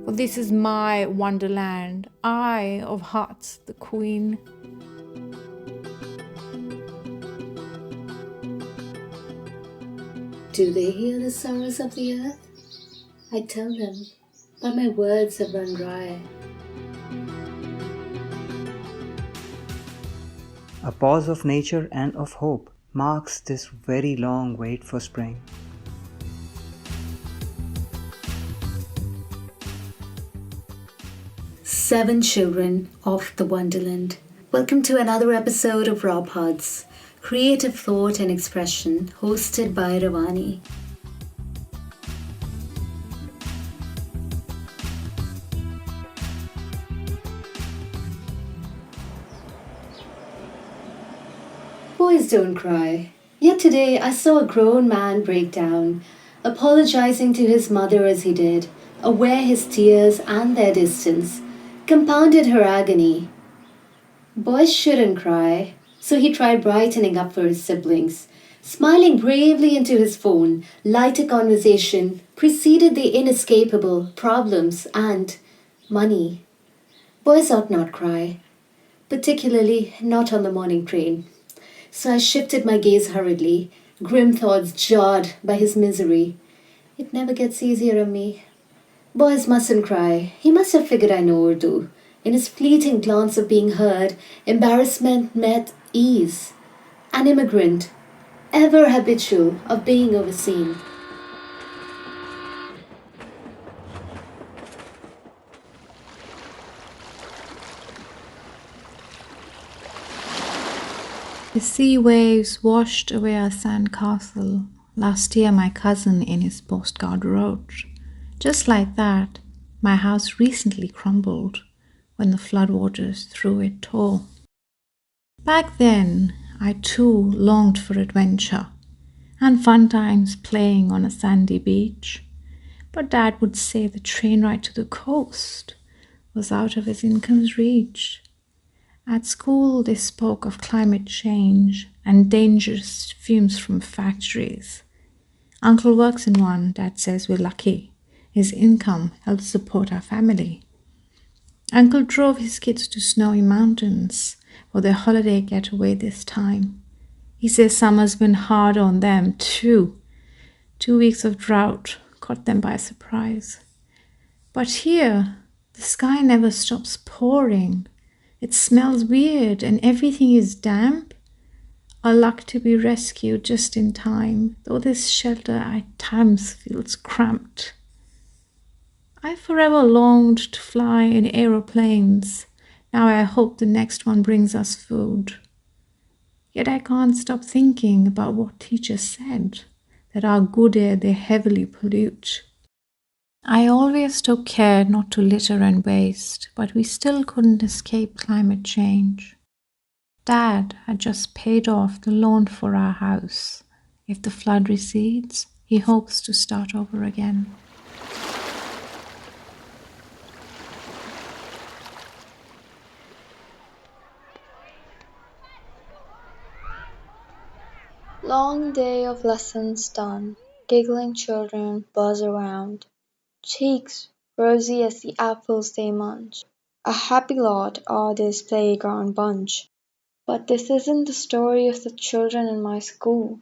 For this is my Wonderland, I of hearts the queen. Do they hear the sorrows of the earth? I tell them, but my words have run dry. A pause of nature and of hope marks this very long wait for spring. Seven children of the Wonderland. Welcome to another episode of RawPods, Creative Thought and Expression, hosted by Rawanee. Boys don't cry. Yet today I saw a grown man break down, apologizing to his mother as he did, aware his tears and their distance compounded her agony. Boys shouldn't cry, so he tried brightening up for his siblings. Smiling bravely into his phone, lighter conversation preceded the inescapable problems and money. Boys ought not cry, particularly not on the morning train. So I shifted my gaze hurriedly, grim thoughts jarred by his misery. It never gets easier on me. Boys mustn't cry. He must have figured I know Urdu. In his fleeting glance of being heard, embarrassment met ease. An immigrant, ever habitual of being overseen. The sea waves washed away our sandcastle. Last year my cousin in his postcard wrote, "Just like that, my house recently crumbled when the floodwaters threw it tall." Back then, I too longed for adventure and fun times playing on a sandy beach. But Dad would say the train ride to the coast was out of his income's reach. At school, they spoke of climate change and dangerous fumes from factories. Uncle works in one. Dad says we're lucky. His income helps support our family. Uncle drove his kids to snowy mountains for their holiday getaway this time. He says summer's been hard on them too. 2 weeks of drought caught them by surprise. But here, the sky never stops pouring. It smells weird and everything is damp. Our luck to be rescued just in time, though this shelter at times feels cramped. I forever longed to fly in aeroplanes. Now I hope the next one brings us food. Yet I can't stop thinking about what teacher said, that our good air they heavily pollute. I always took care not to litter and waste, but we still couldn't escape climate change. Dad had just paid off the loan for our house. If the flood recedes, he hopes to start over again. Long day of lessons done, giggling children buzz around, cheeks rosy as the apples they munch. A happy lot are this playground bunch. But this isn't the story of the children in my school.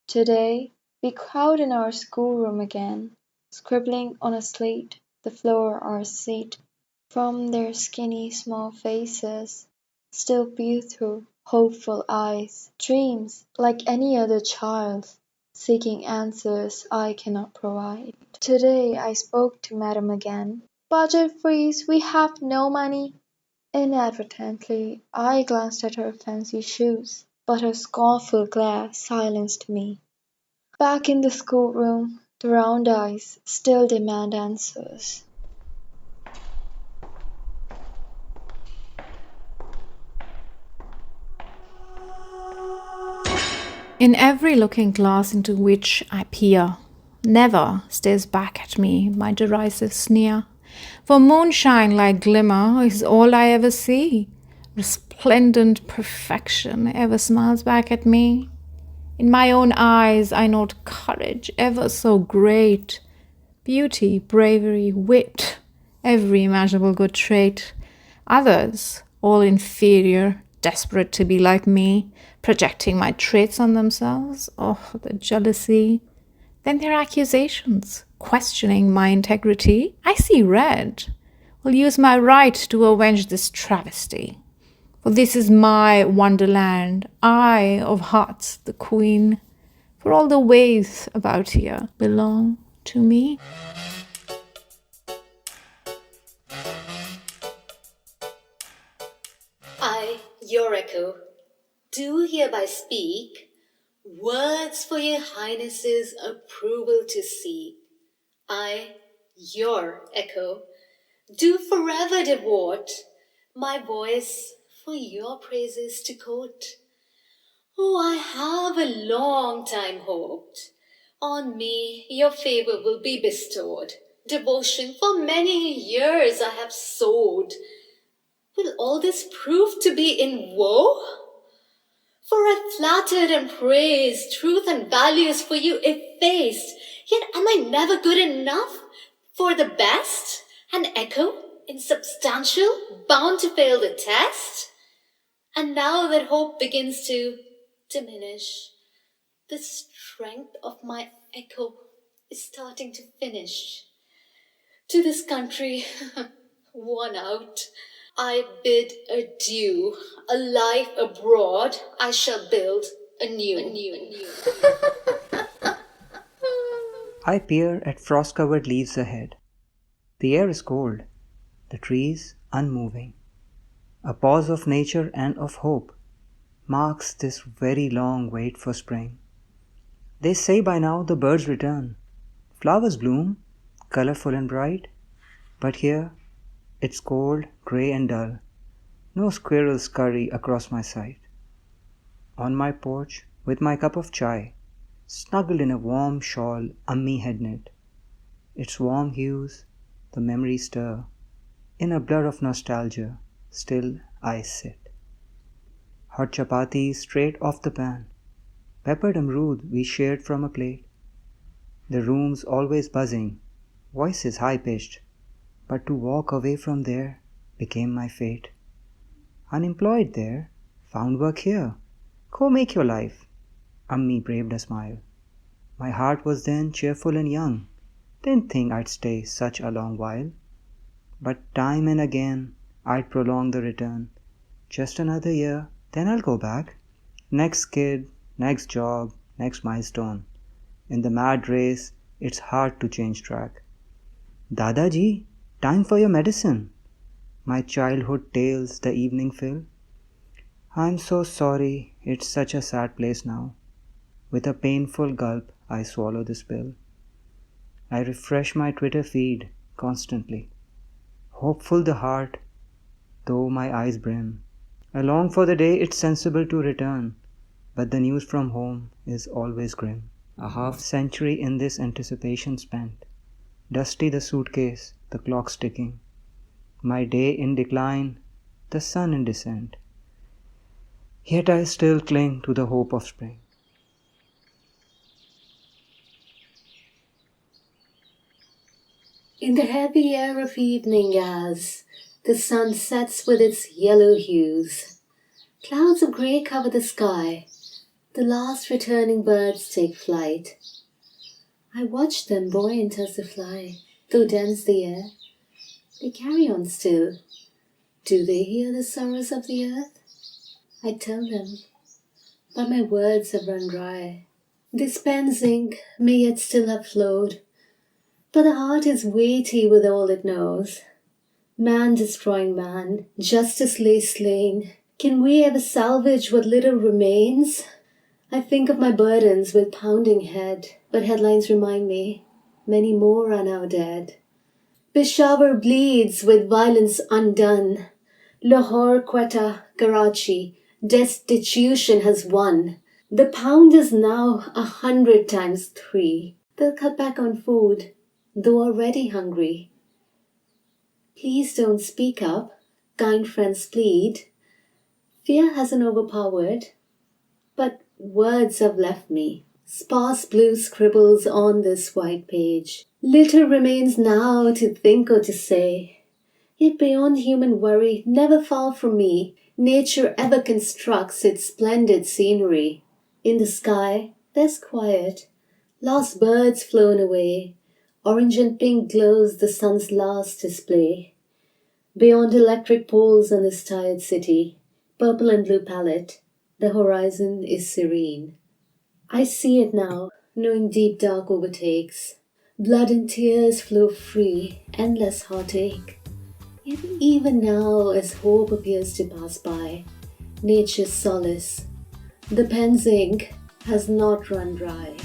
Today we crowd in our schoolroom again, scribbling on a slate, the floor our seat. From their skinny small faces still peer through hopeful eyes, dreams like any other child, seeking answers I cannot provide. Today I spoke to Madam again. Budget freeze, we have no money. Inadvertently I glanced at her fancy shoes, but her scornful glare silenced me. Back in the schoolroom, the round eyes still demand answers. In every looking glass into which I peer, never stares back at me my derisive sneer. For moonshine like glimmer is all I ever see. Resplendent perfection ever smiles back at me. In my own eyes I note courage ever so great, beauty, bravery, wit, every imaginable good trait. Others, all inferior, desperate to be like me, projecting my traits on themselves. Oh, the jealousy. Then their accusations, questioning my integrity. I see red. Will use my right to avenge this travesty. For this is my Wonderland, I of hearts the queen. For all the ways about here belong to me. I, your echo, do hereby speak words for your highness's approval to seek. I, your echo, do forever devote my voice for your praises to quote. Oh, I have a long time hoped on me your favor will be bestowed. Devotion for many years I have sowed. Will all this prove to be in woe? For I flattered and praised truth and values for you effaced. Yet am I never good enough for the best? An echo, insubstantial, bound to fail the test? And now that hope begins to diminish, the strength of my echo is starting to finish. To this country, worn out, I bid adieu. A life abroad I shall build anew. I peer at frost-covered leaves ahead. The air is cold, the trees unmoving. A pause of nature and of hope marks this very long wait for spring. They say by now the birds return. Flowers bloom, colorful and bright. But here it's cold, grey and dull. No squirrels scurry across my sight. On my porch, with my cup of chai, snuggled in a warm shawl Ammi had knit. Its warm hues, the memories stir. In a blur of nostalgia, still I sit. Hot chapatis straight off the pan, peppered amrood we shared from a plate. The room's always buzzing, voices high-pitched, but to walk away from there became my fate. Unemployed there, found work here. Go make your life. Ammi braved a smile. My heart was then cheerful and young. Didn't think I'd stay such a long while. But time and again I'd prolong the return. Just another year, then I'll go back. Next kid, next job, next milestone. In the mad race, it's hard to change track. Dadaji, time for your medicine. My childhood tales the evening fill. I'm so sorry, it's such a sad place now. With a painful gulp, I swallow this pill. I refresh my Twitter feed constantly. Hopeful the heart, though my eyes brim. I long for the day it's sensible to return, but the news from home is always grim. A half century in this anticipation spent. Dusty the suitcase, the clock's ticking. My day in decline, the sun in descent. Yet I still cling to the hope of spring. In the heavy air of evening as the sun sets with its yellow hues, clouds of grey cover the sky. The last returning birds take flight. I watch them buoyant as they fly, though dense the air. They carry on still. Do they hear the sorrows of the earth? I tell them, but my words have run dry. This pen's ink may yet still have flowed, but the heart is weighty with all it knows. Man destroying man, justice lay slain. Can we ever salvage what little remains? I think of my burdens with pounding head, but headlines remind me many more are now dead. Peshawar bleeds with violence undone. Lahore, Quetta, Karachi, destitution has won. The pound is now 100 times 3. They'll cut back on food, though already hungry. Please don't speak up, kind friends plead. Fear hasn't overpowered, but words have left me. Sparse blue scribbles on this white page. Little remains now to think or to say. Yet beyond human worry, never far from me, nature ever constructs its splendid scenery. In the sky, there's quiet. Last birds flown away. Orange and pink glows the sun's last display. Beyond electric poles and this tired city, purple and blue palette, the horizon is serene. I see it now, knowing deep dark overtakes. Blood and tears flow free, endless heartache. Yet even now, as hope appears to pass by, nature's solace, the pen's ink has not run dry.